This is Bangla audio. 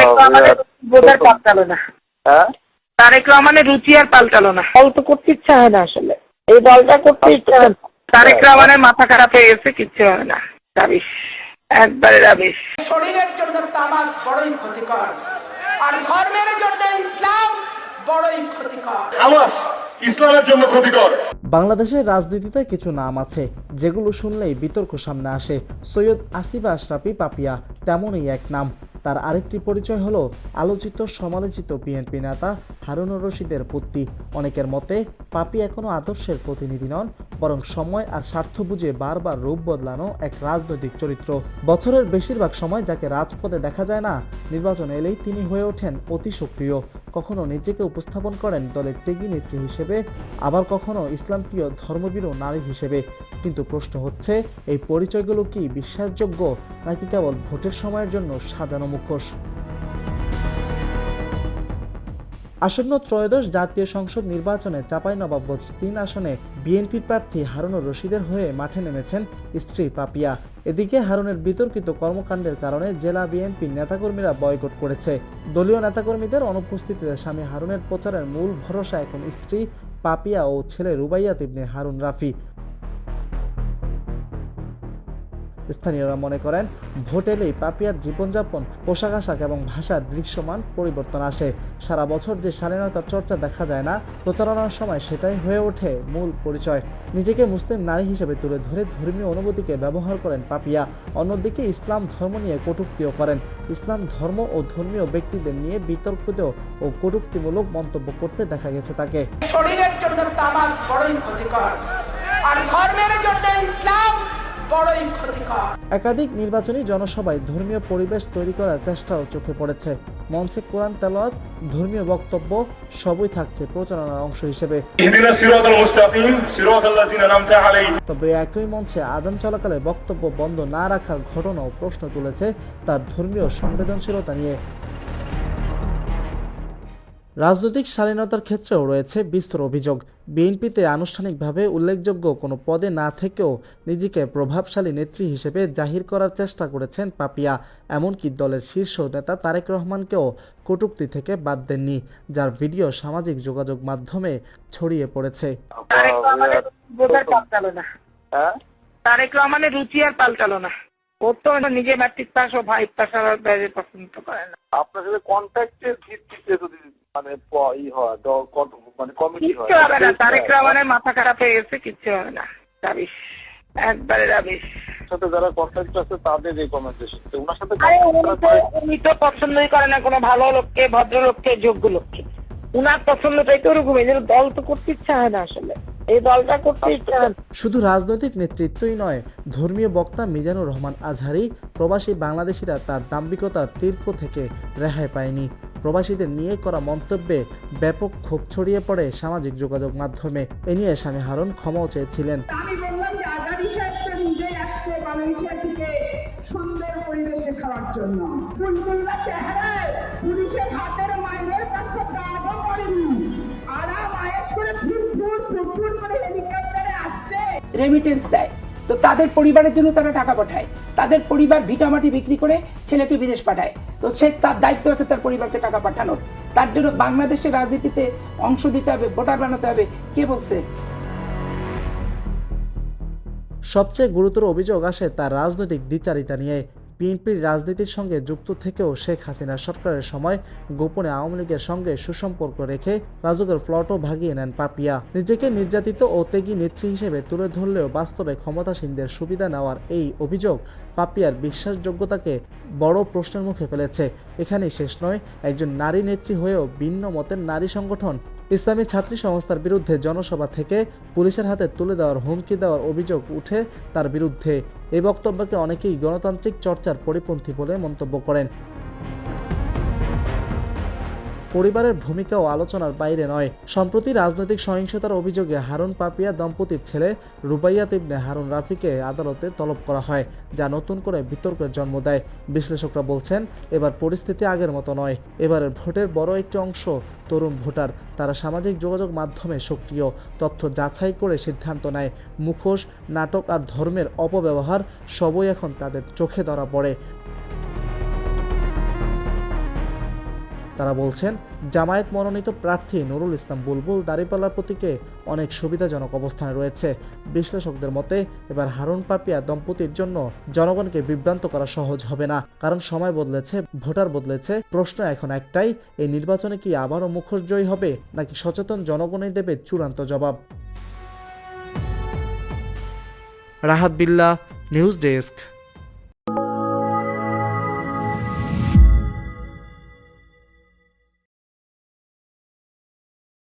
তারেক রহমানের বোঝার পাল্টালো না। হ্যাঁ, তারেক রহমানের রুচি আর পাল্টালো না। দল তো করতে ইচ্ছা হয় না আসলে, এই দলটা করতে ইচ্ছা হয় না। তারেক রহমানের মাথা খারাপ হয়ে গেছে, কিচ্ছু হয় না। রাবিশ, একবারে রাবিশ। শরীরের জন্য তামাক বড়ই ক্ষতিকর, আর ধর্মের জন্য ইসলাম বড়ই ক্ষতিকর। হামাস ইসলামের জন্য ক্ষতিকর। বাংলাদেশের রাজনীতিতে কিছু নাম আছে যেগুলো শুনলেই বিতর্ক সামনে আসে। সৈয়দ আসিফ আশরাফি পাপিয়া তেমনই এক নাম। তার আরেকটি পরিচয় হলো আলোচিত সমালোচিত বিএনপি নেতা হারুনুর রশিদের পুত্রী। অনেকের মতে পাপিয়া কোনো আদর্শের প্রতিনিধি নন, বরং সময় আর স্বার্থ বুঝে বারবার রূপ বদলানো এক রাজনৈতিক চরিত্র। বছরের বেশিরভাগ সময় যাকে রাজপথে দেখা যায় না, নির্বাচন এলেই তিনি হয়ে ওঠেন অতি সক্রিয়। কখনো নিজেকে উপস্থাপন করেন দলের ত্যাগী নেত্রী হিসেবে, আবার কখনো ইসলামপ্রিয় ধর্মভীরু নারী হিসেবে। কিন্তু প্রশ্ন হচ্ছে, এই পরিচয়গুলো কি বিশ্বাসযোগ্য, নাকি কেবল ভোটের সময়ের জন্য সাজানো মুখোশ? আসন্ন ত্রয়োদশ জাতীয় সংসদ নির্বাচনে চাঁপাইনবাবগঞ্জ ৩ আসনে বিএনপির প্রার্থী হারুনুর রশিদের হয়ে মাঠে নেমেছেন স্ত্রী পাপিয়া। এদিকে হারুনের বিতর্কিত কর্মকাণ্ডের কারণে জেলা বিএনপির নেতাকর্মীরা বয়কট করেছে। দলীয় নেতাকর্মীদের অনুপস্থিতিতে স্বামী হারুনের প্রচারের মূল ভরসা এখন স্ত্রী পাপিয়া ও ছেলে রুবাইয়াত ইবনে হারুন রাফি। স্থানীয়রা মনে করেন, ভোট এলেই পাপিয়ার জীবনযাপন, পোশাক আশাক এবং ভাষার দৃশ্যমান পরিবর্তন আসে। সারা বছর যে স্বাধীনতার চর্চা দেখা যায় না, প্রচারণার সময় সেটাই হয়ে ওঠে মূল পরিচয়। নিজেকে মুসলিম নারী হিসেবে তুলে ধরে ধর্মীয় অনুভূতিকে ব্যবহার করেন পাপিয়া। অন্যদিকে ইসলাম ধর্ম নিয়ে কটূক্তিও করেন। ইসলাম ধর্ম ও ধর্মীয় ব্যক্তিদের নিয়ে বিতর্কিত ও কটূক্তিমূলক মন্তব্য করতে দেখা গেছে তাকে। শরীরের জন্য তামাক বড়ই ক্ষতিকর, আর ধর্মের জন্য ইসলাম বড়ই ক্ষতিকর। একাধিক নির্বাচনী জনসভায় ধর্মীয় পরিবেশ তৈরি করার চেষ্টাও চোখে পড়েছে। মঞ্চে কোরআন তেলাওয়াত, ধর্মীয় বক্তব্য সবই থাকছে প্রচারণার অংশ হিসেবে। তবে একই মঞ্চে আযান চলাকালে বক্তব্য বন্ধ না রাখার ঘটনাও প্রশ্ন তুলেছে তার ধর্মীয় সংবেদনশীলতা নিয়ে। রাজনৈতিক শালীনতার ক্ষেত্রেও রয়েছে বিস্তর অভিযোগ। বিএনপিতে আনুষ্ঠানিকভাবে উল্লেখযোগ্য কোনো পদে না থেকেও নিজেকে প্রভাবশালী নেত্রী হিসেবে জাহির করার চেষ্টা করেছেন পাপিয়া। এমনকি দলের শীর্ষ নেতা তারেক রহমানকেও কটূক্তি থেকে বাদ দেননি, যার ভিডিও সামাজিক যোগাযোগ মাধ্যমে ছড়িয়ে পড়েছে। তারেক রহমানের বোঝার পাল্টালো না। হ্যাঁ, তারেক রহমানের রুচি আর পাল্টালো না। ওর তো নিজে ম্যাট্রিক পাস ও ভাই পাস আর বাইরে পছন্দ করে না। আপনার সাথে কন্ট্যাক্টের ভিত্তিতে যদি মানে মানে কমিটি হয়, কিচ্ছু হবে না। তারেক রহমানের মাথা খারাপ হয়ে গেছে, কিচ্ছু হবে না। রাবিশ, একবারে রাবিশ। সাথে যারা কন্ট্যাক্ট আছে তাদের রেকমেন্ডেশন, ওনার সাথে উনি তো পছন্দই করে না কোনো ভালো লোককে, ভদ্রলোককে, যোগ্য লোককে। উনার পছন্দটাই তো ওরকম। এই জন্য দল তো করতে ইচ্ছা হয় না আসলে, এই দলটা করতে ইচ্ছা হয় না। শুধু রাজনৈতিক নেতৃত্বই নয়, ধর্মীয় বক্তা মিজানুর রহমান আজহারি প্রবাসী বাংলাদেশিরা তার দাম্ভিকতার তীর্থ থেকে রেহাই পায়নি। প্রবাসীদের নিয়ে করা মন্তব্যে ব্যাপক ক্ষোভ ছড়িয়ে পড়ে সামাজিক যোগাযোগ মাধ্যমে। এ নিয়ে স্বামী হারুন ক্ষমাও চেয়েছিলেন। আমি বললাম যে আজারি সাহেব তো নিজেই আসছে মালয়েশিয়া থেকে সুন্দর পরিবেশে খাওয়ার জন্য। ফুলগুলা চেহারায় পুলিশের হাতের মাইনের পাশে দাগও করেনি, আরাম আয়েস করে ফুটফুট করে হেলিকপ্টারে আসছে। রেমিটেন্স দেয়, তো তাদের পরিবারের জন্য তারা টাকা পাঠায়। তাদের পরিবার ভিটামাটি বিক্রি করে ছেলেকে বিদেশ পাঠায়, তো সে তার দায়িত্ব আছে তার পরিবারকে টাকা পাঠানোর। তার জন্য বাংলাদেশের রাজনীতিতে অংশ দিতে হবে, ভোটার বানাতে হবে, কে বলছে? সবচেয়ে গুরুতর অভিযোগ আসে তার রাজনৈতিক দ্বিচারিতা নিয়ে। বিএনপির রাজনীতির সঙ্গে যুক্ত থেকেও শেখ হাসিনা সরকারের সময় গোপনে আওয়ামী লীগের সঙ্গে সুসম্পর্ক রেখে রাজুকের প্লটও ভাগিয়ে নেন পাপিয়া। নিজেকে নির্যাতিত ও ত্যাগী নেত্রী হিসেবে তুলে ধরলেও বাস্তবে ক্ষমতাসীনদের সুবিধা নেওয়ার এই অভিযোগ পাপিয়ার বিশ্বাসযোগ্যতাকে বড় প্রশ্নের মুখে ফেলেছে। এখানেই শেষ নয়, একজন নারী নেত্রী হয়েও ভিন্ন মতের নারী সংগঠন ইসলামী ছাত্রী সংস্থার বিরুদ্ধে জনসভা থেকে পুলিশের হাতে তুলে দেওয়ার হুমকি দেওয়ার অভিযোগ উঠে তার বিরুদ্ধে। এই বক্তব্যকে অনেকেই গণতান্ত্রিক চর্চার পরিপন্থী বলে মন্তব্য করেন। পরিবারের ভূমিকাও আলোচনার বাইরে নয়। সম্প্রতি রাজনৈতিক সহিংসতার অভিযোগে হারুন পাপিয়া দম্পতির ছেলে রুবাইয়াত ইবনে হারুন রাফিকে আদালতে তলব করা হয়, যা নতুন করে বিতর্কের জন্ম দেয়। বিশ্লেষকরা বলছেন, এবার পরিস্থিতি আগের মতো নয়। এবারের ভোটের বড় একটি অংশ তরুণ ভোটার। তারা সামাজিক যোগাযোগ মাধ্যমে সক্রিয়, তথ্য যাচাই করে সিদ্ধান্ত নেয়। মুখোশ, নাটক আর ধর্মের অপব্যবহার সবই এখন তাদের চোখে ধরা পড়ে। তারা বলছেন, জামায়াত মনোনীত প্রার্থী নুরুল ইসলাম বুলবুল দাঁড়িপাল্লার প্রতীকে অনেক সুবিধাজনক অবস্থানে রয়েছে। বিশ্লেষকদের মতে এবার হারুন পাপিয়া দম্পতির জন্য জনগণকে বিভ্রান্ত করা সহজ হবে না, কারণ সময় বদলেছে, ভোটার বদলেছে। প্রশ্ন এখন একটাই, এই নির্বাচনে কি আবারও মুখোশ জয়ী হবে, নাকি সচেতন জনগণই দেবে চূড়ান্ত জবাব? রাহাত বিল্লাহ, নিউজ ডেস্ক।